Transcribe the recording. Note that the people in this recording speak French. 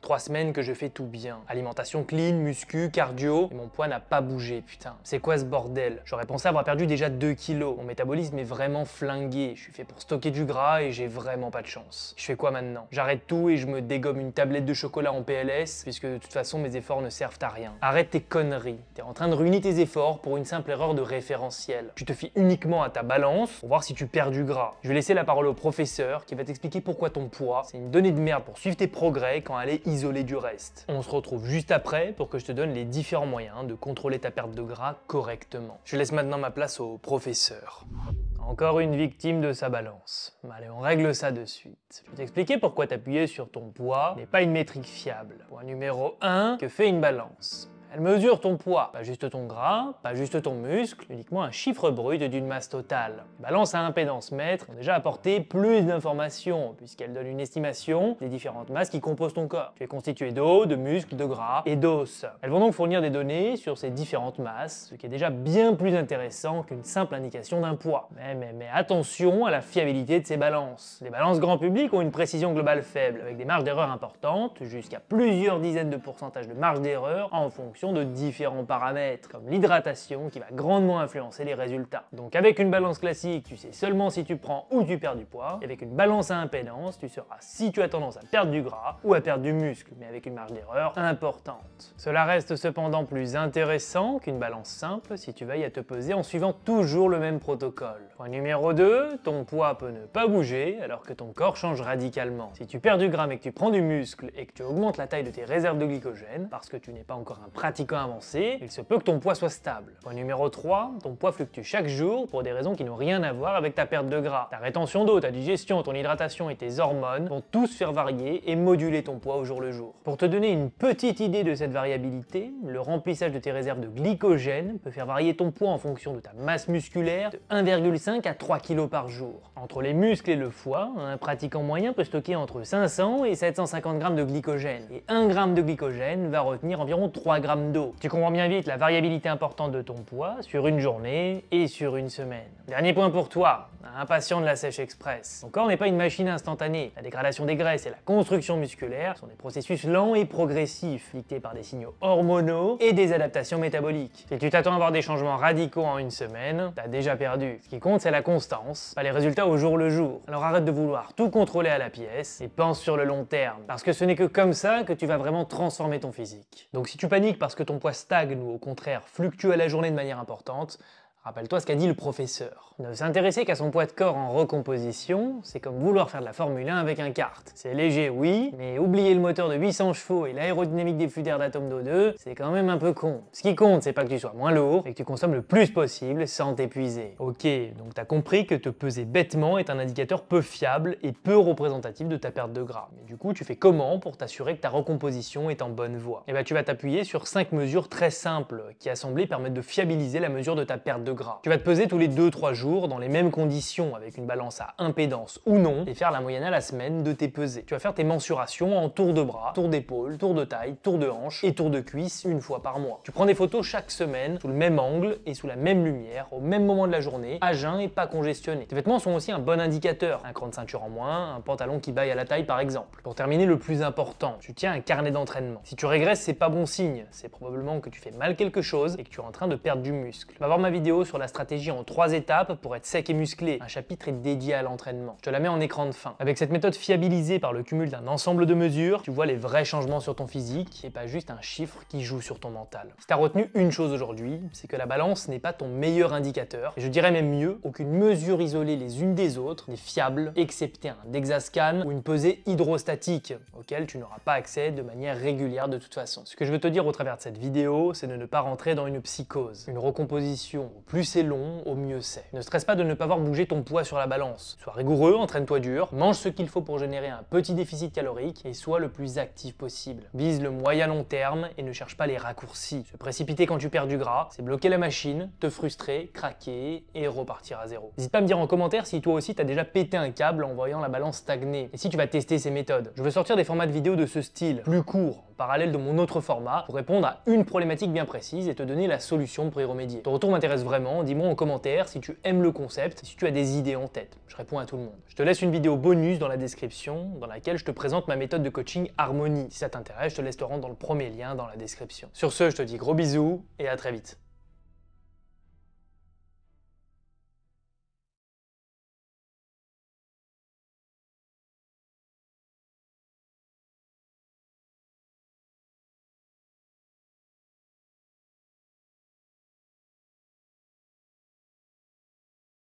3 semaines que je fais tout bien. Alimentation clean, muscu, cardio, et mon poids n'a pas bougé, putain. C'est quoi ce bordel? J'aurais pensé avoir perdu déjà 2 kilos. Mon métabolisme est vraiment flingué. Je suis fait pour stocker du gras et j'ai vraiment pas de chance. Je fais quoi maintenant? J'arrête tout et je me dégomme une tablette de chocolat en PLS, puisque de toute façon mes efforts ne servent à rien. Arrête tes conneries. T'es en train de ruiner tes efforts pour une simple erreur de référentiel. Tu te fies uniquement à ta balance pour voir si tu perds du gras. Je vais laisser la parole au professeur qui va t'expliquer pourquoi ton poids, c'est une donnée de merde pour suivre tes progrès quand elle est isolée du reste. On se retrouve juste après pour que je te donne les différents moyens de contrôler ta perte de gras correctement. Je laisse maintenant ma place au professeur. Encore une victime de sa balance. Allez, on règle ça de suite. Je vais t'expliquer pourquoi t'appuyer sur ton poids n'est pas une métrique fiable. Point numéro 1, que fait une balance? Elle mesure ton poids, pas juste ton gras, pas juste ton muscle, uniquement un chiffre brut d'une masse totale. Les balances à impédance mètre ont déjà apporté plus d'informations, puisqu'elles donnent une estimation des différentes masses qui composent ton corps. Tu es constitué d'eau, de muscles, de gras et d'os. Elles vont donc fournir des données sur ces différentes masses, ce qui est déjà bien plus intéressant qu'une simple indication d'un poids. Mais attention à la fiabilité de ces balances. Les balances grand public ont une précision globale faible, avec des marges d'erreur importantes, jusqu'à plusieurs dizaines de pourcentages de marge d'erreur en fonction de différents paramètres, comme l'hydratation qui va grandement influencer les résultats. Donc avec une balance classique, tu sais seulement si tu prends ou tu perds du poids, et avec une balance à impédance, tu sauras si tu as tendance à perdre du gras ou à perdre du muscle, mais avec une marge d'erreur importante. Cela reste cependant plus intéressant qu'une balance simple si tu veilles à te peser en suivant toujours le même protocole. Point numéro 2, ton poids peut ne pas bouger alors que ton corps change radicalement. Si tu perds du gras mais que tu prends du muscle et que tu augmentes la taille de tes réserves de glycogène, parce que tu n'es pas encore un pratiquant avancé, il se peut que ton poids soit stable. Point numéro 3, ton poids fluctue chaque jour pour des raisons qui n'ont rien à voir avec ta perte de gras. Ta rétention d'eau, ta digestion, ton hydratation et tes hormones vont tous faire varier et moduler ton poids au jour le jour. Pour te donner une petite idée de cette variabilité, le remplissage de tes réserves de glycogène peut faire varier ton poids en fonction de ta masse musculaire de 1,5 à 3 kg par jour. Entre les muscles et le foie, un pratiquant moyen peut stocker entre 500 et 750 g de glycogène. Et 1 g de glycogène va retenir environ 3 g d'eau. Tu comprends bien vite la variabilité importante de ton poids sur une journée et sur une semaine. Dernier point pour toi, un patient de la sèche express. Ton corps n'est pas une machine instantanée. La dégradation des graisses et la construction musculaire sont des processus lents et progressifs, dictés par des signaux hormonaux et des adaptations métaboliques. Si tu t'attends à avoir des changements radicaux en une semaine, t'as déjà perdu. Ce qui compte, c'est la constance, pas les résultats au jour le jour. Alors arrête de vouloir tout contrôler à la pièce et pense sur le long terme, parce que ce n'est que comme ça que tu vas vraiment transformer ton physique. Donc si tu paniques parce que ton poids stagne ou au contraire fluctue à la journée de manière importante, rappelle-toi ce qu'a dit le professeur. Ne s'intéresser qu'à son poids de corps en recomposition, c'est comme vouloir faire de la Formule 1 avec un kart. C'est léger, oui, mais oublier le moteur de 800 chevaux et l'aérodynamique des flux d'air d'atomes d'O2, c'est quand même un peu con. Ce qui compte, c'est pas que tu sois moins lourd, mais que tu consommes le plus possible sans t'épuiser. Ok, donc t'as compris que te peser bêtement est un indicateur peu fiable et peu représentatif de ta perte de gras. Mais du coup, tu fais comment pour t'assurer que ta recomposition est en bonne voie? Eh ben, tu vas t'appuyer sur 5 mesures très simples qui assemblées permettent de fiabiliser la mesure de ta perte de gras. Tu vas te peser tous les 2-3 jours dans les mêmes conditions avec une balance à impédance ou non et faire la moyenne à la semaine de tes pesées. Tu vas faire tes mensurations en tour de bras, tour d'épaule, tour de taille, tour de hanche et tour de cuisse une fois par mois. Tu prends des photos chaque semaine sous le même angle et sous la même lumière au même moment de la journée, à jeun et pas congestionné. Tes vêtements sont aussi un bon indicateur. Un cran de ceinture en moins, un pantalon qui baille à la taille par exemple. Pour terminer, le plus important, tu tiens un carnet d'entraînement. Si tu régresses, c'est pas bon signe. C'est probablement que tu fais mal quelque chose et que tu es en train de perdre du muscle. Va voir ma vidéo sur la stratégie en 3 étapes pour être sec et musclé. Un chapitre est dédié à l'entraînement. Je te la mets en écran de fin. Avec cette méthode fiabilisée par le cumul d'un ensemble de mesures, tu vois les vrais changements sur ton physique et pas juste un chiffre qui joue sur ton mental. Si t'as retenu une chose aujourd'hui, c'est que la balance n'est pas ton meilleur indicateur. Et je dirais même mieux, aucune mesure isolée les unes des autres n'est fiable, excepté un DEXA-scan ou une pesée hydrostatique, auquel tu n'auras pas accès de manière régulière de toute façon. Ce que je veux te dire au travers de cette vidéo, c'est de ne pas rentrer dans une psychose. Une recomposition, au plus c'est long, au mieux c'est. Ne stresse pas de ne pas voir bouger ton poids sur la balance. Sois rigoureux, entraîne-toi dur, mange ce qu'il faut pour générer un petit déficit calorique et sois le plus actif possible. Vise le moyen long terme et ne cherche pas les raccourcis. Se précipiter quand tu perds du gras, c'est bloquer la machine, te frustrer, craquer et repartir à zéro. N'hésite pas à me dire en commentaire si toi aussi t'as déjà pété un câble en voyant la balance stagner et si tu vas tester ces méthodes. Je veux sortir des formats de vidéos de ce style, plus courts, en parallèle de mon autre format, pour répondre à une problématique bien précise et te donner la solution pour y remédier. Ton retour m'intéresse vraiment, dis-moi en commentaire si tu aimes le concept et si tu as des idées en tête. Je réponds à tout le monde. Je te laisse une vidéo bonus dans la description dans laquelle je te présente ma méthode de coaching Harmonie. Si ça t'intéresse, je te laisse te rendre dans le premier lien dans la description. Sur ce, je te dis gros bisous et à très vite.